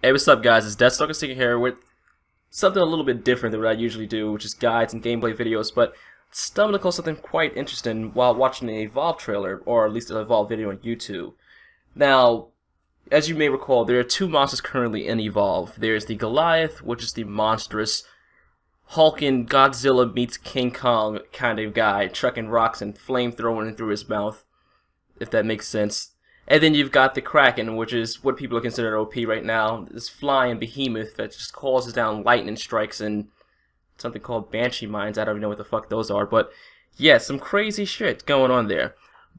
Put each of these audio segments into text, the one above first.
Hey, what's up guys, it's Deathstalker here with something a little bit different than what I usually do, which is guides and gameplay videos, but stumbled across something quite interesting while watching an Evolve trailer, or at least an Evolve video on YouTube. Now, as you may recall, there are two monsters currently in Evolve. There's the Goliath, which is the monstrous hulking Godzilla meets King Kong kind of guy, trucking rocks and flamethrowing through his mouth, if that makes sense. And then you've got the Kraken, which is what people are considered OP right now. This flying behemoth that just calls down lightning strikes and something called Banshee Mines. I don't even know what the fuck those are, but yeah, some crazy shit going on there.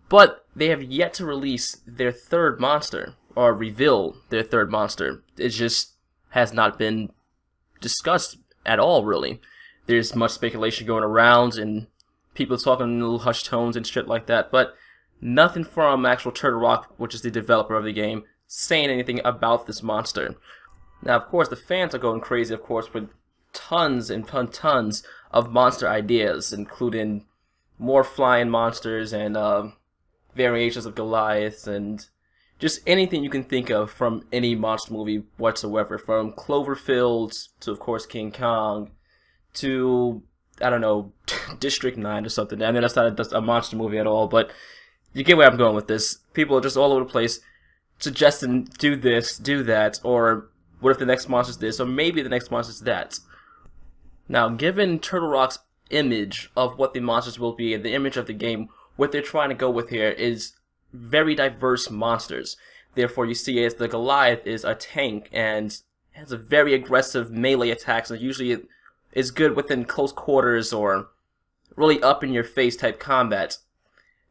But they have yet to release their third monster, or reveal their third monster. It just has not been discussed at all, really. There's much speculation going around, and people talking in little hushed tones and shit like that, but nothing from actual Turtle Rock, which is the developer of the game, saying anything about this monster. Now, of course, the fans are going crazy, of course, with tons and tons of monster ideas, including more flying monsters and variations of Goliaths and just anything you can think of from any monster movie whatsoever, from Cloverfield to, of course, King Kong to, I don't know, District 9 or something. I mean, that's not a monster movie at all, but you get where I'm going with this. People are just all over the place suggesting do this, do that, or what if the next monster's this, or maybe the next monster's that. Now, given Turtle Rock's image of what the monsters will be and the image of the game, what they're trying to go with here is very diverse monsters. Therefore, you see as the Goliath is a tank and has a very aggressive melee attacks, and usually is good within close quarters or really up in your face type combat.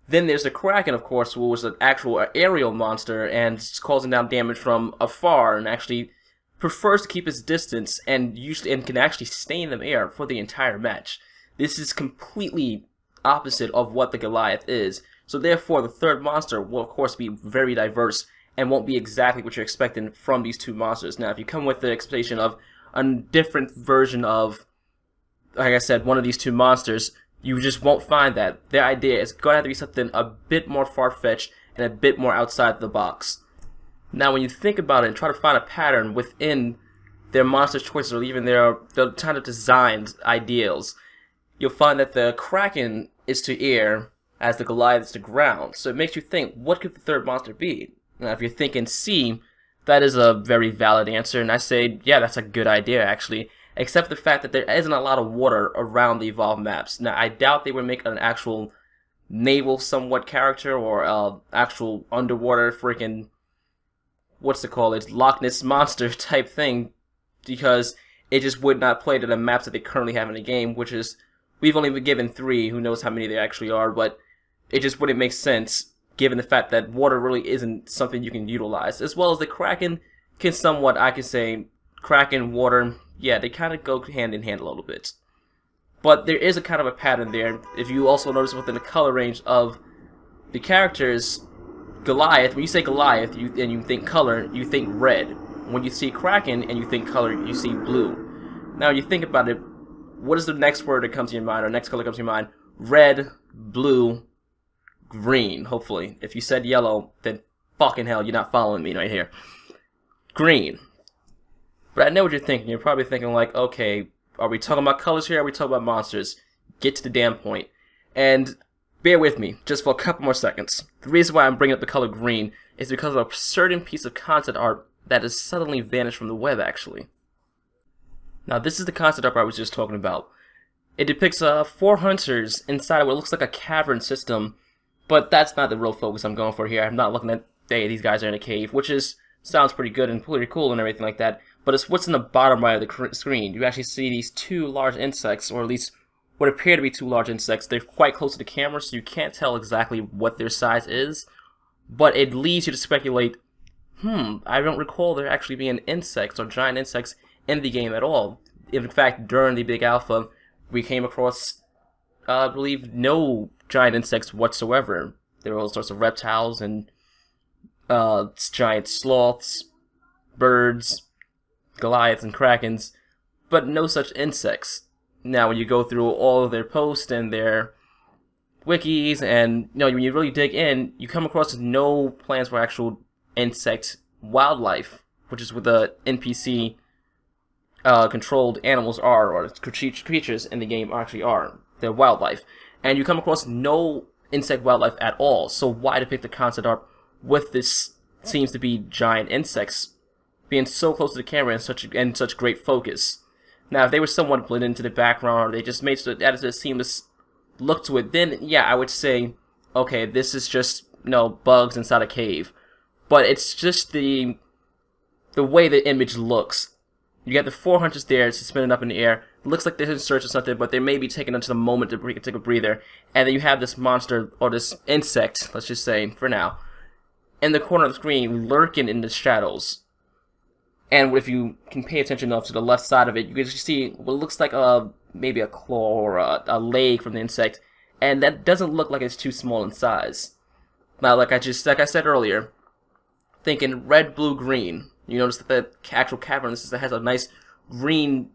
Then there's the Kraken, of course, who was an actual aerial monster and is causing down damage from afar and actually prefers to keep his distance and can actually stay in the air for the entire match. This is completely opposite of what the Goliath is. So therefore, the third monster will, of course, be very diverse and won't be exactly what you're expecting from these two monsters. Now, if you come with the expectation of a different version of, like I said, one of these two monsters, you just won't find that. Their idea is going to have to be something a bit more far-fetched and a bit more outside the box. Now, when you think about it and try to find a pattern within their monster choices or even their kind of designed ideals, you'll find that the Kraken is to air as the Goliath is to ground. So it makes you think, what could the third monster be? Now, if you're thinking sea, that is a very valid answer, and I say, yeah, that's a good idea, actually. Except for the fact that there isn't a lot of water around the Evolve maps. Now, I doubt they would make an actual naval somewhat character or actual underwater freaking, what's it called? It's Loch Ness Monster type thing, because it just would not play to the maps that they currently have in the game, which is, we've only been given 3, who knows how many there actually are, but it just wouldn't make sense given the fact that water really isn't something you can utilize. As well as the Kraken can somewhat, I can say, Kraken, water, yeah, they kind of go hand in hand a little bit. But there is a kind of a pattern there. If you also notice within the color range of the characters, Goliath, when you say Goliath and you think color, you think red. When you see Kraken and you think color, you see blue. Now you think about it, what is the next word that comes to your mind, or next color comes to your mind? Red, blue, green, hopefully. If you said yellow, then fucking hell, you're not following me right here. Green. But I know what you're thinking. You're probably thinking like, okay, are we talking about colors here? Or are we talking about monsters? Get to the damn point. And bear with me just for a couple more seconds. The reason why I'm bringing up the color green is because of a certain piece of concept art that has suddenly vanished from the web, actually. Now, this is the concept art I was just talking about. It depicts 4 hunters inside of what looks like a cavern system, but that's not the real focus I'm going for here. I'm not looking at, hey, these guys are in a cave, which sounds pretty good and pretty cool and everything like that. But it's what's in the bottom right of the screen. You actually see these 2 large insects, or at least what appear to be 2 large insects. They're quite close to the camera, so you can't tell exactly what their size is. But it leads you to speculate, I don't recall there actually being insects or giant insects in the game at all. In fact, during the Big Alpha, we came across, I believe, no giant insects whatsoever. There were all sorts of reptiles and giant sloths, birds, Goliaths and Krakens, but no such insects. Now, when you go through all of their posts and their wikis, and when you really dig in, you come across no plans for actual insect wildlife which is what the NPC controlled animals are, or creatures in the game actually are. They're wildlife. And you come across no insect wildlife at all, so why depict the concept art with this seems to be giant insects being so close to the camera and such great focus? Now, if they were somewhat blended into the background, or they just made so that a seamless look to it, then yeah, I would say, okay, this is just, you know, bugs inside a cave. But it's just the way the image looks. You got the four hunters there suspended up in the air. It looks like they're in search of something, but they may be taking just a moment to take a breather. And then you have this monster, or this insect, let's just say, for now, in the corner of the screen, lurking in the shadows. And if you can pay attention enough to the left side of it, you can just see what looks like maybe a claw or a leg from the insect. And that doesn't look like it's too small in size. Now, like I said earlier, thinking red, blue, green. You notice that the actual cavern has a nice green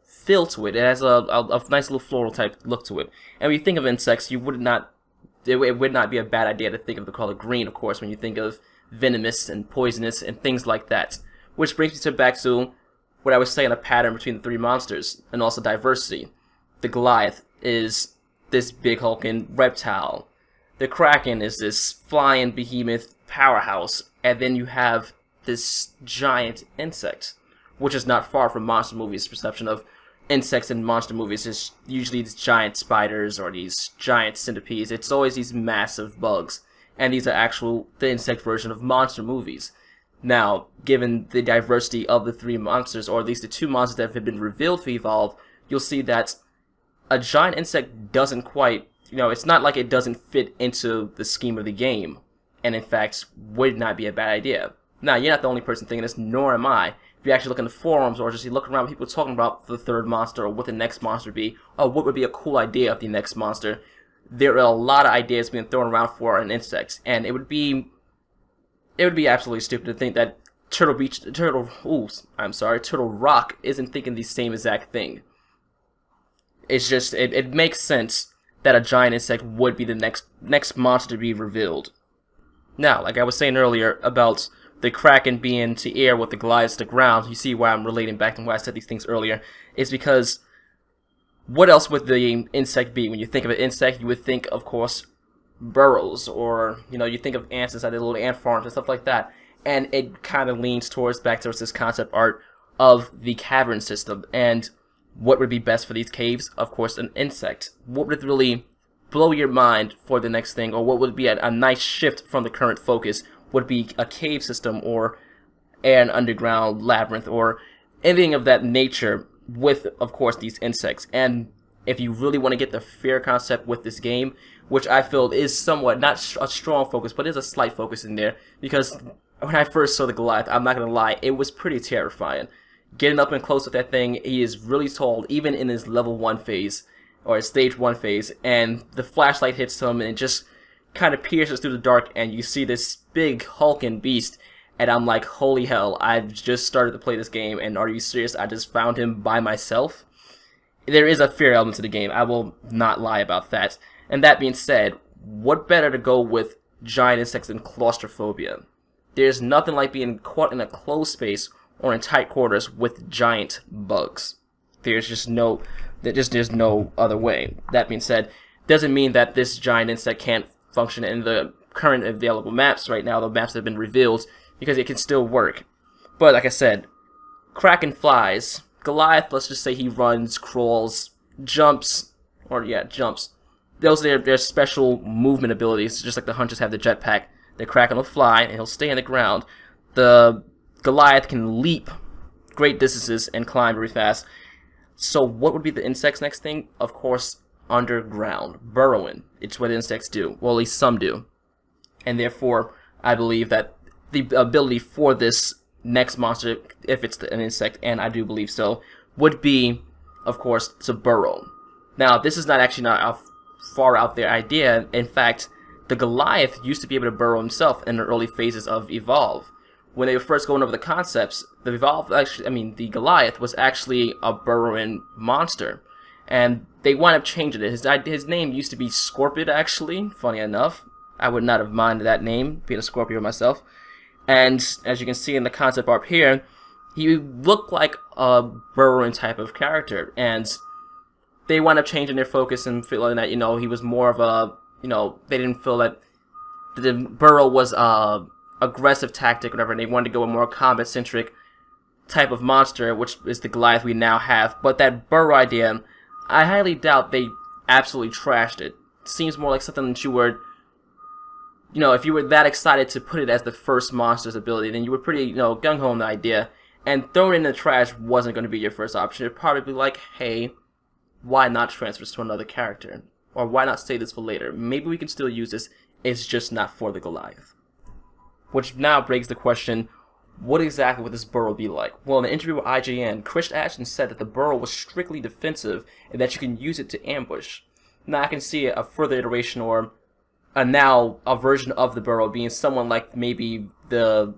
feel to it. It has a nice little floral type look to it. And when you think of insects, it would not be a bad idea to think of the color green, of course, when you think of venomous and poisonous and things like that. Which brings me back to what I was saying, a pattern between the three monsters, and also diversity. The Goliath is this big hulking reptile. The Kraken is this flying behemoth powerhouse. And then you have this giant insect, which is not far from monster movies' perception of insects in monster movies. Is usually these giant spiders or these giant centipedes. It's always these massive bugs, and these are the insect version of monster movies. Now, given the diversity of the three monsters, or at least the two monsters that have been revealed for Evolve, you'll see that a giant insect doesn't quite, it's not like it doesn't fit into the scheme of the game, and in fact would not be a bad idea. Now, you're not the only person thinking this, nor am I. If you actually look in the forums, or just you look around, people talking about the third monster, or what the next monster would be, or what would be a cool idea of the next monster, there are a lot of ideas being thrown around for an insect, and it would be absolutely stupid to think that Turtle Rock isn't thinking the same exact thing. It's just, it makes sense that a giant insect would be the next monster to be revealed. Now, like I was saying earlier about the Kraken being to air with the Goliath to ground, you see why I'm relating back to why I said these things earlier, is because what else would the insect be? When you think of an insect, you would think, of course, burrows, or, you think of ants inside the little ant farms and stuff like that. And it kind of leans back towards this concept art of the cavern system. And what would be best for these caves? Of course, an insect. What would really blow your mind for the next thing, or what would be a nice shift from the current focus, would be a cave system or an underground labyrinth or anything of that nature with, of course, these insects. And if you really want to get the fair concept with this game, which I feel is somewhat, not a strong focus, but is a slight focus in there, because when I first saw the Goliath, I'm not going to lie, it was pretty terrifying. Getting up and close with that thing, he is really tall, even in his level 1 phase, or his stage 1 phase, and the flashlight hits him, and it just kind of pierces through the dark, and you see this big hulking beast, and I'm like, holy hell, I've just started to play this game, and are you serious? I just found him by myself? There is a fear element to the game, I will not lie about that. And that being said, what better to go with giant insects than claustrophobia? There's nothing like being caught in a closed space or in tight quarters with giant bugs. There's no other way. That being said, doesn't mean that this giant insect can't function in the current available maps right now, the maps that have been revealed, because it can still work. But like I said, Kraken flies. Goliath, let's just say he runs, crawls, jumps. Those are their special movement abilities, just like the hunters have the jetpack. The Kraken will fly, and he'll stay on the ground. The Goliath can leap great distances and climb very fast. So what would be the insect's next thing? Of course, underground. Burrowing. It's what insects do. Well, at least some do. And therefore, I believe that the ability for this next monster, if it's an insect, and I do believe so, would be, of course, to burrow. Now, this is not a far out there idea. In fact, the Goliath used to be able to burrow himself in the early phases of Evolve. When they were first going over the concepts, the Goliath was actually a burrowing monster. And they wound up changing it. His name used to be Scorpion, actually, funny enough. I would not have minded that name, being a Scorpio myself. And as you can see in the concept art here, he looked like a burrowing type of character, and they wound up changing their focus and feeling that, he was more of a, they didn't feel that the burrow was a aggressive tactic or whatever, and they wanted to go a more combat-centric type of monster, which is the Goliath we now have. But that burrow idea, I highly doubt they absolutely trashed it. It seems more like something that you were, if you were that excited to put it as the first monster's ability, then you were pretty, gung-ho on the idea, and throwing it in the trash wasn't going to be your first option. It'd probably be like, hey, why not transfer this to another character? Or why not save this for later? Maybe we can still use this, it's just not for the Goliath. Which now begs the question, what exactly would this burrow be like? Well, in an interview with IGN, Chris Ashton said that the burrow was strictly defensive and that you can use it to ambush. Now I can see a further iteration or a version of the burrow being someone like maybe the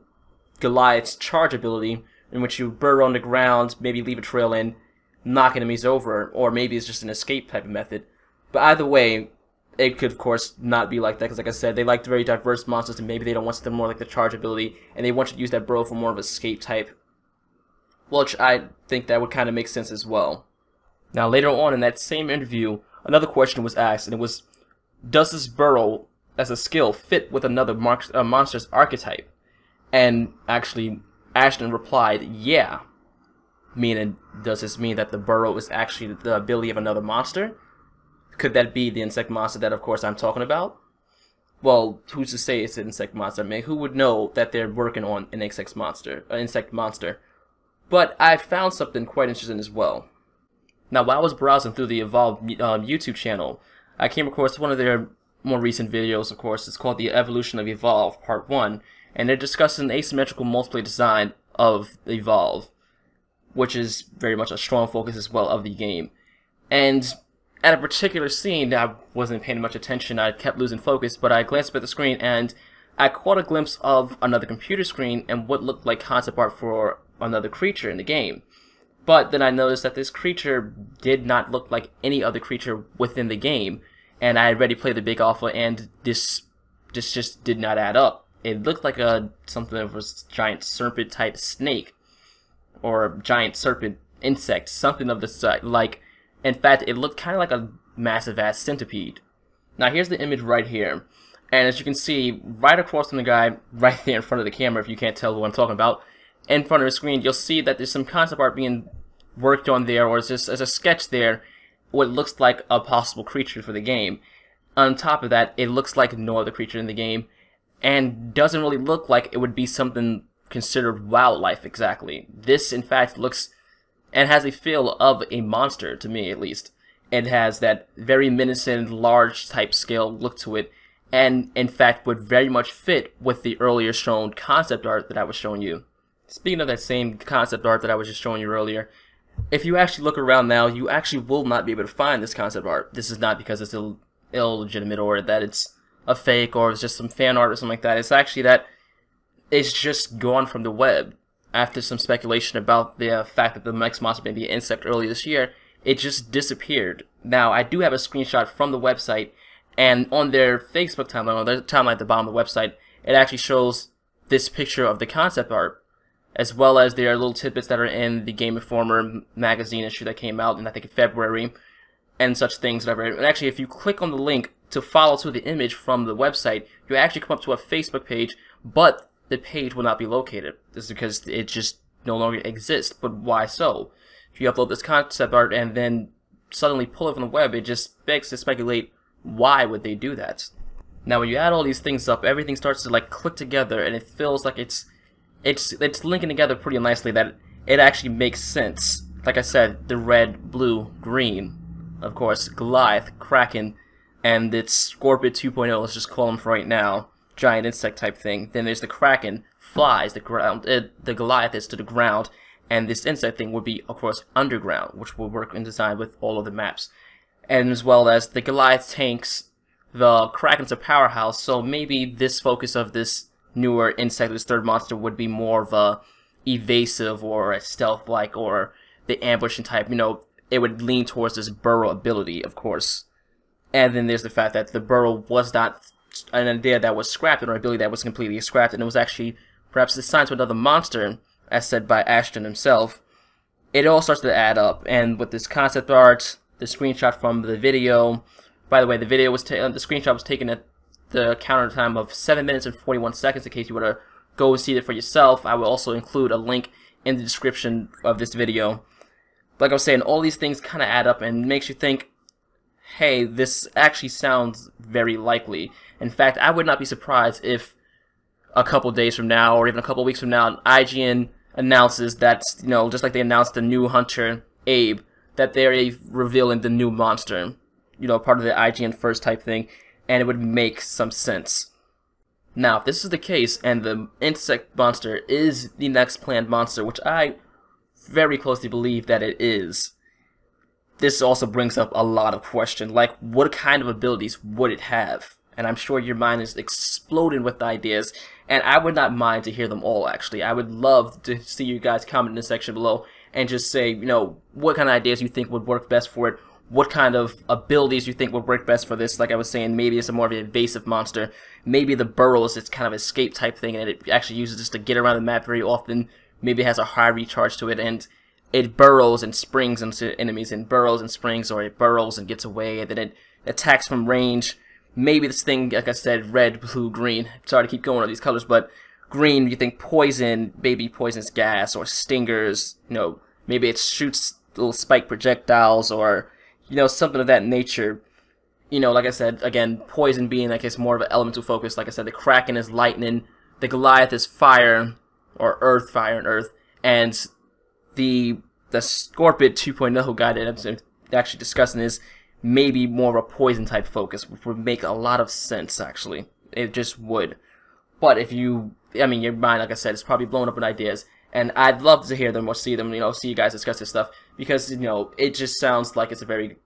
Goliath's charge ability, in which you burrow on the ground, maybe leave a trail in, knock enemies over, or maybe it's just an escape type of method. But either way, it could, of course, not be like that, because like I said, they like very diverse monsters, and maybe they don't want something more like the charge ability, and they want you to use that burrow for more of a escape type, which I think that would kind of make sense as well. Now, later on in that same interview, another question was asked, and it was, does this burrow, as a skill, fit with another monster's archetype? And actually, Ashton replied, yeah. Meaning, does this mean that the burrow is actually the ability of another monster? Could that be the insect monster that, of course, I'm talking about? Well, who's to say it's an insect monster? I mean, who would know that they're working on an insect monster? But I found something quite interesting as well. Now, while I was browsing through the Evolve YouTube channel, I came across one of their more recent videos, of course. It's called The Evolution of Evolve, Part 1. And they're discussing asymmetrical multiplayer design of Evolve, which is very much a strong focus as well of the game. And at a particular scene, I wasn't paying much attention, I kept losing focus, but I glanced up at the screen and I caught a glimpse of another computer screen and what looked like concept art for another creature in the game. But then I noticed that this creature did not look like any other creature within the game, and I had already played the big alpha, and this just did not add up. It looked like something of a giant serpent type snake, or a giant serpent insect, something of the like. In fact, it looked kind of like a massive ass centipede. Now here's the image right here, and as you can see, right across from the guy, right there in front of the camera, if you can't tell who I'm talking about, in front of the screen, you'll see that there's some concept art being worked on there, or just as a sketch there, what looks like a possible creature for the game. On top of that, it looks like no other creature in the game, and doesn't really look like it would be something considered wildlife exactly. This, in fact, looks and has a feel of a monster, to me at least. It has that very menacing, large type scale look to it, and in fact would very much fit with the earlier shown concept art that I was showing you. Speaking of that same concept art that I was just showing you earlier, if you actually look around now, you actually will not be able to find this concept art. This is not because it's illegitimate or that it's a fake or it's just some fan art or something like that. It's actually that it's just gone from the web. After some speculation about the fact that the next monster may be an insect earlier this year, it just disappeared. Now, I do have a screenshot from the website, and on their Facebook timeline, or their timeline at the bottom of the website, it actually shows this picture of the concept art, as well as their little tidbits that are in the Game Informer magazine issue that came out in, I think, in February, and such things, whatever. And actually, if you click on the link to follow to the image from the website, you actually come up to a Facebook page, but the page will not be located. This is because it just no longer exists. But why so? If you upload this concept art and then suddenly pull it from the web, it just begs to speculate, why would they do that? Now when you add all these things up, everything starts to like click together, and it feels like it's linking together pretty nicely, that it actually makes sense. Like I said, the red, blue, green, of course, Goliath, Kraken, and its Scorpion 2.0, let's just call them for right now. Giant insect type thing. Then there's the Kraken, flies the ground. The Goliath is to the ground, and this insect thing would be, of course, underground, which will work in design with all of the maps. And as well as the Goliath tanks, the Kraken's a powerhouse, so maybe this focus of this newer insect, this third monster, would be more of a evasive or a stealth-like or the ambushing type. It would lean towards this burrow ability, of course. And then there's the fact that the burrow was not an idea that was scrapped, or an ability that was completely scrapped, and it was actually perhaps it's signs to another monster, as said by Ashton himself, it all starts to add up. And with this concept art, the screenshot from the video, by the way, the screenshot was taken at the counter time of 7 minutes and 41 seconds in case you want to go see it for yourself. I will also include a link in the description of this video. Like I was saying, all these things kind of add up and makes you think, hey, this actually sounds very likely. In fact, I would not be surprised if a couple days from now, or even a couple weeks from now, IGN announces that, you know, just like they announced the new hunter, Abe, that they're revealing the new monster. You know, part of the IGN first type thing, and it would make some sense. Now, if this is the case, and the insect monster is the next planned monster, which I very closely believe that it is, this also brings up a lot of questions, like what kind of abilities would it have? And I'm sure your mind is exploding with ideas, and I would not mind to hear them all, actually. I would love to see you guys comment in the section below and just say, you know, what kind of ideas you think would work best for it, what kind of abilities you think would work best for this. Like I was saying, maybe it's a more of an invasive monster, maybe the burrows, it's kind of escape type thing, and it actually uses this to get around the map very often, maybe it has a high recharge to it, and it burrows and springs into enemies, and burrows and springs, or it burrows and gets away, and then it attacks from range. Maybe this thing, like I said, red, blue, green. Sorry to keep going on these colors, but green, you think poison, maybe poisonous gas, or stingers, you know, maybe it shoots little spike projectiles, or, you know, something of that nature. You know, like I said, again, poison being, I guess, more of an elemental focus. Like I said, the Kraken is lightning, the Goliath is fire, or earth, fire and earth, and the Scorpion 2.0 guy that I'm actually discussing is maybe more of a poison type focus, which would make a lot of sense, actually. It just would. But if you, I mean, your mind, like I said, is probably blown up with ideas, and I'd love to hear them or see them, you know, see you guys discuss this stuff, because, you know, it just sounds like it's a very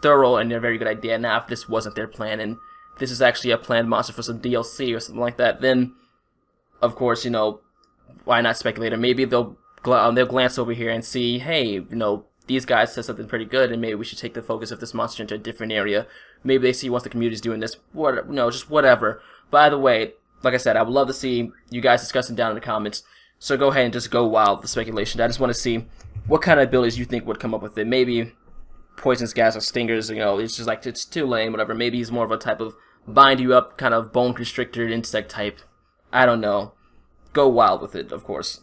thorough and a very good idea. Now, if this wasn't their plan, and this is actually a planned monster for some DLC or something like that, then, of course, you know, why not speculate? Or maybe they'll glance over here and see, hey, you know, these guys said something pretty good, and maybe we should take the focus of this monster into a different area. Maybe they see once the community's doing this, what, you know, just whatever. By the way, like I said, I would love to see you guys discussing down in the comments. So go ahead and just go wild with the speculation. I just want to see what kind of abilities you think would come up with it. Maybe poisonous gas or stingers, you know, it's just like, it's too lame, whatever. Maybe he's more of a type of bind you up, kind of bone constrictor insect type. I don't know. Go wild with it, of course.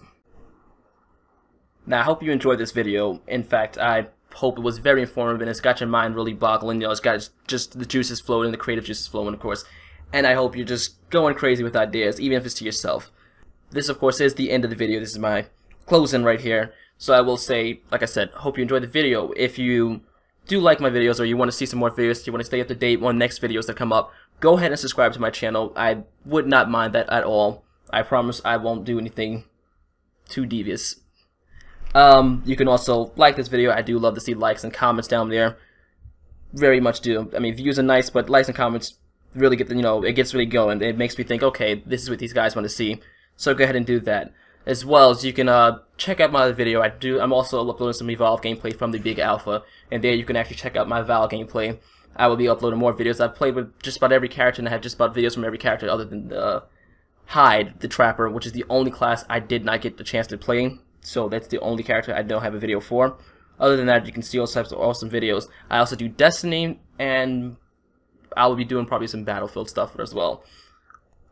Now, I hope you enjoyed this video. In fact, I hope it was very informative and it's got your mind really boggling. You know, it's got just the juices flowing, the creative juices flowing, of course. And I hope you're just going crazy with ideas, even if it's to yourself. This, of course, is the end of the video. This is my closing right here. So I will say, like I said, hope you enjoyed the video. If you do like my videos, or you want to see some more videos, you want to stay up to date on next videos that come up, go ahead and subscribe to my channel. I would not mind that at all. I promise I won't do anything too devious. You can also like this video. I do love to see likes and comments down there. Very much do. I mean, views are nice, but likes and comments really get the, you know, it gets really going. It makes me think, okay, this is what these guys want to see. So go ahead and do that. As well as you can check out my other video. I'm also uploading some Evolve gameplay from the Big Alpha, and there you can actually check out my Val gameplay. I will be uploading more videos. I've played with just about every character, and I have just about videos from every character other than Hyde, the Trapper, which is the only class I did not get the chance to play. So that's the only character I don't have a video for. Other than that, you can see all types of awesome videos. I also do Destiny, and I will be doing probably some Battlefield stuff as well.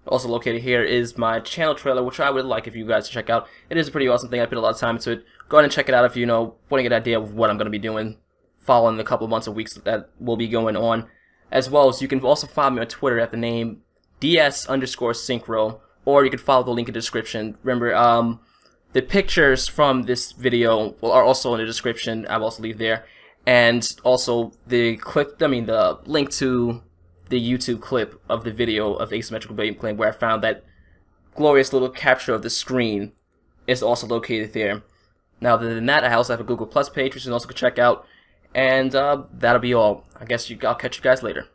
Also located here is my channel trailer, which I would like if you guys to check out. It is a pretty awesome thing. I put a lot of time into it. Go ahead and check it out if you know, want to get an idea of what I'm going to be doing following the couple of months or weeks that will be going on. As well as you can also follow me on Twitter at the name DS_synchro, or you can follow the link in the description. Remember, the pictures from this video are also in the description. I will also leave there, and also the link to the YouTube clip of the video of asymmetrical gameplay, where I found that glorious little capture of the screen is also located there. Now, other than that, I also have a Google Plus page, which you can also check out, and that'll be all. I guess I'll catch you guys later.